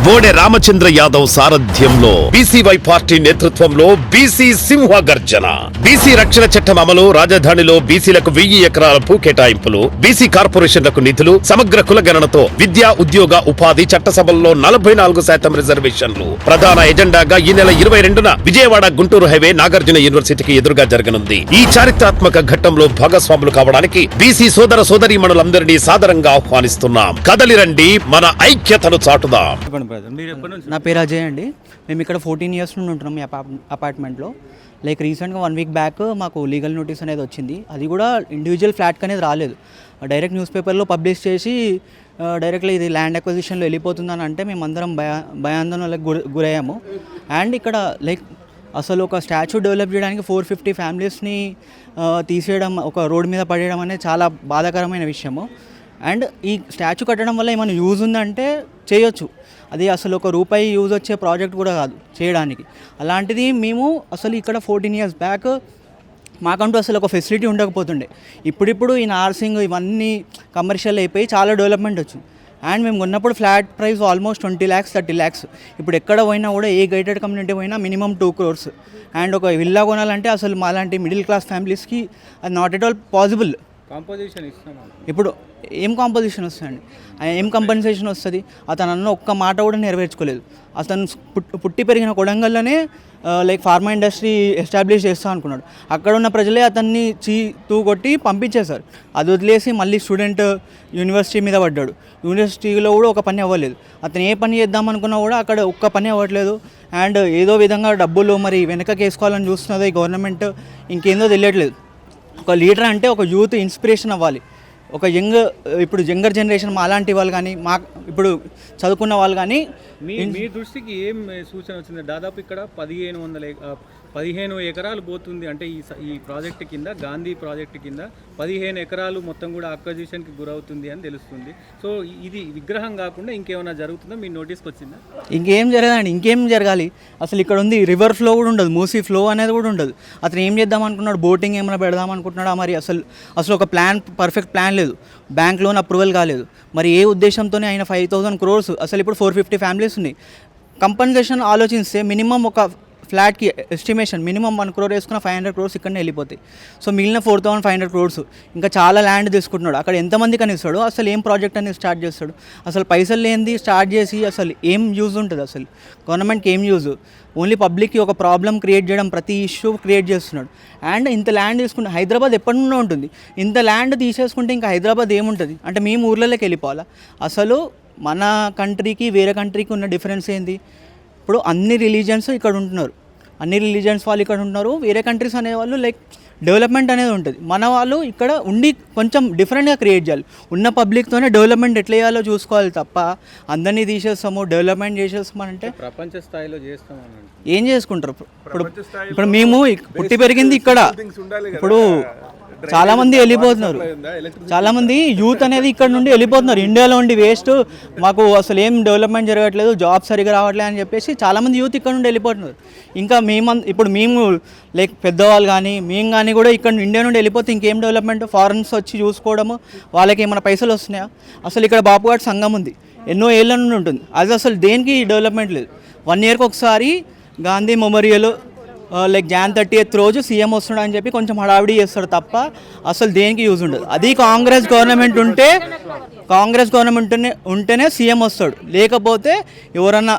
బోడే రామచంద్ర యాదవ్ సారథ్యంలో BCY party నేతృత్వంలో BC సింహ గర్జన. బీసీ రక్షణ చట్టం అమలు, రాజధానిలో బీసీలకు 1000 ఎకరాల భూ కేటాయింపులు, బీసీ కార్పొరేషన్లకు నిధులు, సమగ్ర కులగణనతో విద్యా, ఉద్యోగ, ఉపాధి, చట్టసభల్లో 44% రిజర్వేషన్లు ప్రధాన ఎజెండాగా ఈ నెల 22న విజయవాడ గుంటూరు హైవే నాగార్జున యూనివర్సిటీకి ఎదురుగా జరగనుంది. ఈ చారిత్రాత్మక ఘట్టంలో భాగస్వాములు కావడానికి బీసీ సోదర సోదరీమణులందరినీ సాదరంగా ఆహ్వానిస్తున్నాం. కదలిరండి, మన ఐక్యతను చాటుదాం. నా పేరు అజయ్ అండి. మేము ఇక్కడ 14 ఇయర్స్ నుండి ఉంటున్నాం ఈ అపార్ట్మెంట్లో. లైక్ రీసెంట్గా 1 వీక్ బ్యాక్ మాకు లీగల్ నోటీస్ అనేది వచ్చింది. అది కూడా ఇండివిజువల్ ఫ్లాట్కి అనేది రాలేదు, డైరెక్ట్ న్యూస్ పేపర్లో పబ్లిష్ చేసి డైరెక్ట్లీ ఇది ల్యాండ్ అక్విజిషన్లో వెళ్ళిపోతుందని అంటే మేము అందరం భయాందోళనలకు గురయ్యాము. అండ్ ఇక్కడ లైక్ అసలు ఒక స్టాచ్యూ డెవలప్ చేయడానికి 450 ఫ్యామిలీస్ని తీసేయడం, ఒక రోడ్ మీద పడేయడం అనేది చాలా బాధాకరమైన విషయము. అండ్ ఈ స్టాచ్యూ కట్టడం వల్ల ఏమైనా యూజ్ ఉందంటే చేయొచ్చు, అది అసలు ఒక రూపాయి యూజ్ వచ్చే ప్రాజెక్ట్ కూడా కాదు చేయడానికి. అలాంటిది మేము అసలు ఇక్కడ 14 ఇయర్స్ బ్యాక్ మాకంటూ అసలు ఒక ఫెసిలిటీ ఉండకపోతుండే. ఇప్పుడిప్పుడు ఈ నార్సింగ్ ఇవన్నీ కమర్షియల్ అయిపోయి చాలా డెవలప్మెంట్ వచ్చింది. అండ్ మేము కొన్నప్పుడు flat price almost 20 lakhs 30 lakhs. ఇప్పుడు ఎక్కడ పోయినా కూడా ఏ గైటెడ్ కమ్యూనిటీ పోయినా మినిమం 2 crores. అండ్ ఒక విల్లా కొనాలంటే అసలు మాలాంటి మిడిల్ క్లాస్ ఫ్యామిలీస్కి అది not at all possible. Composition ఇస్తాను ఇప్పుడు ఏం కాంపోజిషన్ వస్తుందండి, ఏం కంపెన్సేషన్ వస్తుంది? అతను అన్న ఒక్క మాట కూడా నెరవేర్చుకోలేదు. అతను పుట్టి పెరిగిన కొడంగల్లోనే లైక్ ఫార్మా ఇండస్ట్రీ ఎస్టాబ్లిష్ చేస్తా అనుకున్నాడు. అక్కడ ఉన్న ప్రజలే అతన్ని తూ కొట్టి పంపించేశారు. అది వదిలేసి మళ్ళీ స్టూడెంట్ యూనివర్సిటీ మీద పడ్డాడు. యూనివర్సిటీలో కూడా ఒక పని అవ్వలేదు. అతను ఏ పని చేద్దాం అనుకున్నా కూడా అక్కడ ఒక్క పని అవ్వట్లేదు. అండ్ ఏదో విధంగా డబ్బులు మరి వెనకకి వేసుకోవాలని చూస్తున్నదో ఈ గవర్నమెంట్, ఇంకేందో తెలియట్లేదు. ఒక లీడర్ అంటే ఒక యూత్ ఇన్స్పిరేషన్ అవ్వాలి. ఒక ఇప్పుడు యంగర్ జనరేషన్ మా అలాంటి వాళ్ళు కానీ, మా ఇప్పుడు చదువుకున్న వాళ్ళు కానీ మీ దృష్టికి ఏం సూచన వచ్చింది? దాదాపు ఇక్కడ 15 ఎకరాలు పోతుంది అంటే ఈ ప్రాజెక్టు కింద, గాంధీ ప్రాజెక్టు కింద 15 ఎకరాలు మొత్తం కూడా అక్విజిషన్కి గురవుతుంది అని తెలుస్తుంది. సో ఇది విగ్రహం కాకుండా ఇంకేమైనా జరుగుతుందో మీ నోటీస్కి వచ్చిందా? ఇంకేం జరగదండి, ఇంకేం జరగాలి? అసలు ఇక్కడ ఉంది రివర్ ఫ్లో కూడా ఉండదు, మూసీ ఫ్లో అనేది కూడా ఉండదు. అతను ఏం చేద్దాం అనుకున్నాడు? బోటింగ్ ఏమైనా పెడదాం అనుకుంటున్నాడా? మరి అసలు ఒక పర్ఫెక్ట్ ప్లాన్ లేదు. బ్యాంక్ లోన్ అప్రూవల్ కాలేదు. మరి ఏ ఉద్దేశంతోనే ఆయన 5,000 crores, అసలు ఇప్పుడు 450 ఫ్యామిలీస్ ఉన్నాయి. కంపెన్సేషన్ ఆలోచిస్తే మినిమం ఒక ఫ్లాట్కి ఎస్టిమేషన్ మినిమం 1 crore వేసుకున్న 500 crores ఇక్కడనే వెళ్ళిపోతాయి. సో మిగిలిన 4,500 crores ఇంకా చాలా ల్యాండ్ తీసుకుంటున్నాడు. అక్కడ ఎంతమంది కనిస్తాడు? అసలు ఏం ప్రాజెక్ట్ అనేది స్టార్ట్ చేస్తాడు? అసలు పైసలు లేనిది స్టార్ట్ చేసి అసలు ఏం యూజ్ ఉంటుంది? అసలు గవర్నమెంట్కి ఏం యూజ్? ఓన్లీ పబ్లిక్కి ఒక ప్రాబ్లం క్రియేట్ చేయడం, ప్రతి ఇష్యూ క్రియేట్ చేస్తున్నాడు. అండ్ ఇంత ల్యాండ్ తీసుకుంటే హైదరాబాద్ ఎప్పటి నుండో ఉంటుంది. ఇంత ల్యాండ్ తీసేసుకుంటే ఇంకా హైదరాబాద్ ఏముంటుంది? అంటే మేము ఊర్లలోకి వెళ్ళిపోవాలా? అసలు మన కంట్రీకి వేరే కంట్రీకి ఉన్న డిఫరెన్స్ ఏంది? ఇప్పుడు అన్ని రిలీజియన్స్ ఇక్కడ ఉంటున్నారు, అన్ని రిలీజియన్స్ వాళ్ళు ఇక్కడ ఉంటున్నారు. వేరే కంట్రీస్ అనేవాళ్ళు లైక్ డెవలప్మెంట్ అనేది ఉంటుంది. మన వాళ్ళు ఇక్కడ ఉండి కొంచెం డిఫరెంట్గా క్రియేట్ చేయాలి. ఉన్న పబ్లిక్తోనే డెవలప్మెంట్ ఎట్లా చేయాలో చూసుకోవాలి తప్ప అందరినీ తీసేస్తాము డెవలప్మెంట్ చేసేస్తామంటే ప్రపంచ స్థాయిలో చేస్తామని ఏం చేసుకుంటారు? ఇప్పుడు మేము పుట్టి పెరిగింది ఇక్కడ. ఇప్పుడు చాలామంది వెళ్ళిపోతున్నారు, చాలామంది యూత్ అనేది ఇక్కడ నుండి వెళ్ళిపోతున్నారు. ఇండియాలో ఉండి వేస్ట్, మాకు అసలు ఏం డెవలప్మెంట్ జరగట్లేదు, జాబ్ సరిగా రావట్లేదు అని చెప్పేసి చాలామంది యూత్ ఇక్కడ నుండి వెళ్ళిపోతున్నారు. ఇంకా మేము లైక్ పెద్దవాళ్ళు కానీ మేము కానీ కూడా ఇక్కడ ఇండియా నుండి వెళ్ళిపోతే ఇంకేం డెవలప్మెంట్? ఫారెన్స్ వచ్చి చూసుకోవడము, వాళ్ళకి ఏమైనా పైసలు వస్తున్నాయా? అసలు ఇక్కడ బాపుఘాట్ సంఘం ఉంది, ఎన్నో ఏళ్ళ నుండి ఉంటుంది. అది అసలు దేనికి డెవలప్మెంట్ లేదు. 1 yearకి ఒకసారి Gandhi memorial like Jan 30th రోజు సీఎం వస్తున్నాడు అని చెప్పి కొంచెం హడావిడి చేస్తాడు తప్ప అసలు దేనికి యూజ్ ఉండదు. అది కాంగ్రెస్ గవర్నమెంట్ ఉంటేనే సీఎం వస్తాడు, లేకపోతే ఎవరన్నా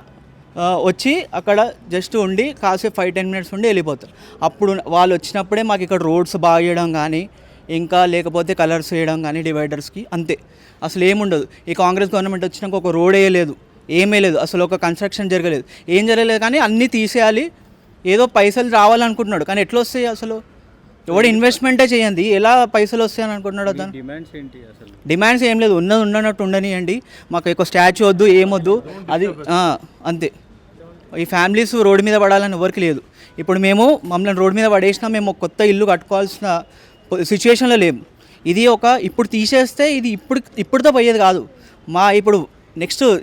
వచ్చి అక్కడ జస్ట్ ఉండి కాసేపు 5-10 minutes ఉండి వెళ్ళిపోతారు. అప్పుడు వాళ్ళు వచ్చినప్పుడే మాకు ఇక్కడ రోడ్స్ బాగా చేయడం కానీ, ఇంకా లేకపోతే కలర్స్ వేయడం కానీ డివైడర్స్కి, అంతే. అసలు ఏముండదు. ఈ కాంగ్రెస్ గవర్నమెంట్ వచ్చినాక ఒక రోడ్ వేయలేదు, ఏమీ లేదు, అసలు ఒక కన్స్ట్రక్షన్ జరగలేదు, ఏం జరగలేదు. కానీ అన్నీ తీసేయాలి, ఏదో పైసలు రావాలనుకుంటున్నాడు. కానీ ఎట్లా వస్తాయి? అసలు ఎవడు ఇన్వెస్ట్మెంటే చేయండి, ఎలా పైసలు వస్తాయని అనుకుంటున్నాడు అతను? డిమాండ్స్ ఏం లేదు, ఉన్నట్టు ఉండనియండి, మాకు ఒక స్టాచ్యూ వద్దు, ఏమొద్దు, అది అంతే. ఈ ఫ్యామిలీస్ రోడ్డు మీద పడాలని ఎవరికి లేదు. ఇప్పుడు మమ్మల్ని రోడ్డు మీద పడేసినా మేము కొత్త ఇల్లు కట్టుకోవాల్సిన సిచ్యువేషన్లో లేము. ఇది ఇప్పుడు తీసేస్తే ఇది ఇప్పుడుతో పోయేది కాదు.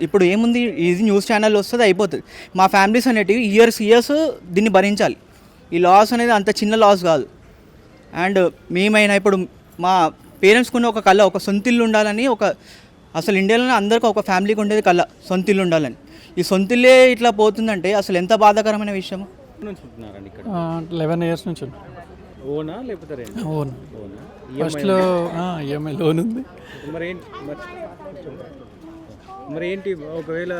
ఇప్పుడు ఏముంది, ఇది న్యూస్ ఛానల్ వస్తుంది, అయిపోతుంది. మా ఫ్యామిలీస్ అనేటివి ఇయర్స్ దీన్ని భరించాలి. ఈ లాస్ అనేది అంత చిన్న లాస్ కాదు. అండ్ మేమైనా ఇప్పుడు మా పేరెంట్స్కున్న ఒక కళ, ఒక సొంత ఇల్లు ఉండాలని, అసలు ఇండియాలోనే అందరికీ ఒక ఫ్యామిలీకి ఉండేది కళ, సొంత ఇల్లు ఉండాలని. ఈ సొంతిల్లే ఇట్లా పోతుందంటే అసలు ఎంత బాధాకరమైన విషయం. నుంచి ఉంటున్నారండి ఇక్కడ? 11 years నుంచి ఉంది. ఓనా లేకపోతే రెంట్? ఓన్. ఓనా? ఫస్ట్లో ఈఎంఐ లోన్ ఉంది. మరి ఏంటి ఒకవేళ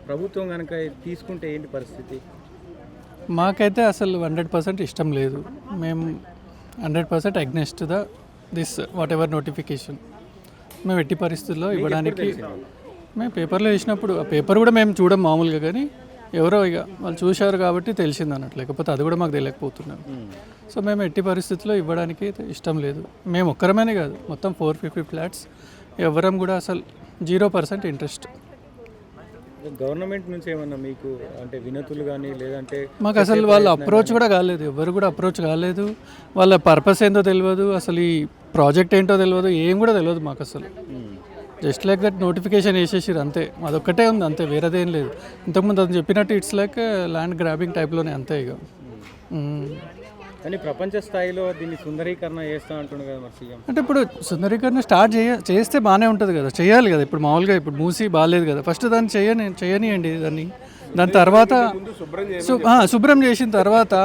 ప్రభుత్వం కనుక తీసుకుంటే ఏంటి పరిస్థితి? మాకైతే అసలు 100% ఇష్టం లేదు. మేము 100% against this what ever notification. మేము ఎట్టి పరిస్థితుల్లో ఇవ్వడానికి మేము పేపర్లో వేసినప్పుడు ఆ పేపర్ కూడా మేము చూడం మామూలుగా, కానీ ఎవరో ఇక వాళ్ళు చూశారు కాబట్టి తెలిసింది అన్నట్టు, లేకపోతే అది కూడా మాకు తెలియకపోతున్నాం. సో మేము ఎట్టి పరిస్థితుల్లో ఇవ్వడానికి ఇష్టం లేదు. మేము ఒక్కరమనే కాదు, మొత్తం 450 ఫ్లాట్స్ ఎవరం కూడా అసలు 0% ఇంట్రెస్ట్. గవర్నమెంట్ నుంచి ఏమన్నా మీకు అంటే వినతులు కానీ లేదంటే మాకు అసలు వాళ్ళు అప్రోచ్ కూడా కాలేదు, ఎవరు కూడా అప్రోచ్ కాలేదు. వాళ్ళ పర్పస్ ఏంటో తెలియదు, అసలు ఈ ప్రాజెక్ట్ ఏంటో తెలియదు, ఏం కూడా తెలియదు మాకు అసలు. జస్ట్ లైక్ దట్ నోటిఫికేషన్ వేసేసారు అంతే, అదొక్కటే ఉంది అంతే, వేరేదేం లేదు. ఇంతకుముందు అది చెప్పినట్టు ఇట్స్ లైక్ ల్యాండ్ గ్రాబింగ్ టైప్లోనే అంతే ఇక. కానీ ప్రపంచ స్థాయిలో దీన్ని సుందరీకరణ చేస్తా అంటుండే కదా మరి సీఎం. అంటే ఇప్పుడు సుందరీకరణ స్టార్ట్ చేస్తే బాగానే ఉంటుంది కదా, చేయాలి కదా. ఇప్పుడు మామూలుగా ఇప్పుడు మూసి బాగాలేదు కదా, ఫస్ట్ దాన్ని చేయనియండి దాని తర్వాత శుభ్రం చేసిన తర్వాత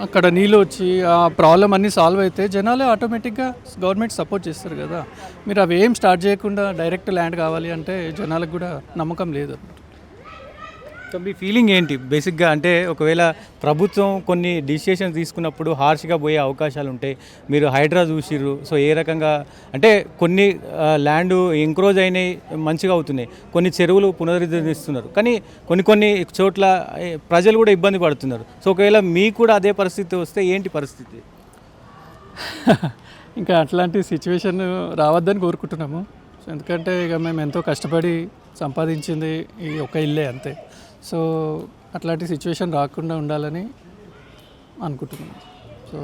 అక్కడ నీళ్ళు వచ్చి ఆ ప్రాబ్లం అన్నీ సాల్వ్ అయితే జనాలు ఆటోమేటిక్గా గవర్నమెంట్ సపోర్ట్ చేస్తారు కదా. మీరు అవి ఏం స్టార్ట్ చేయకుండా డైరెక్ట్ ల్యాండ్ కావాలి అంటే జనాలకు కూడా నమ్మకం లేదు. సో మీ ఫీలింగ్ ఏంటి బేసిక్గా? అంటే ఒకవేళ ప్రభుత్వం కొన్ని డిసిషన్స్ తీసుకున్నప్పుడు హార్ష్గా పోయే అవకాశాలు ఉంటాయి. మీరు హైడ్రా చూసిర్రు, సో ఏ రకంగా అంటే కొన్ని ల్యాండ్ ఎంక్రోజ్ అయినాయి, మంచిగా అవుతున్నాయి, కొన్ని చెరువులు పునరుద్ధరిస్తున్నారు, కానీ కొన్ని చోట్ల ప్రజలు కూడా ఇబ్బంది పడుతున్నారు. సో ఒకవేళ మీకు కూడా అదే పరిస్థితి వస్తే ఏంటి పరిస్థితి? ఇంకా అట్లాంటి సిచ్యువేషన్ రావద్దని కోరుకుంటున్నాము. సో ఎందుకంటే ఇక మేము ఎంతో కష్టపడి సంపాదించింది ఈ ఒక ఇల్లే అంతే. సో అట్లాంటి సిచ్యువేషన్ రాకుండా ఉండాలని అనుకుంటున్నాను. సో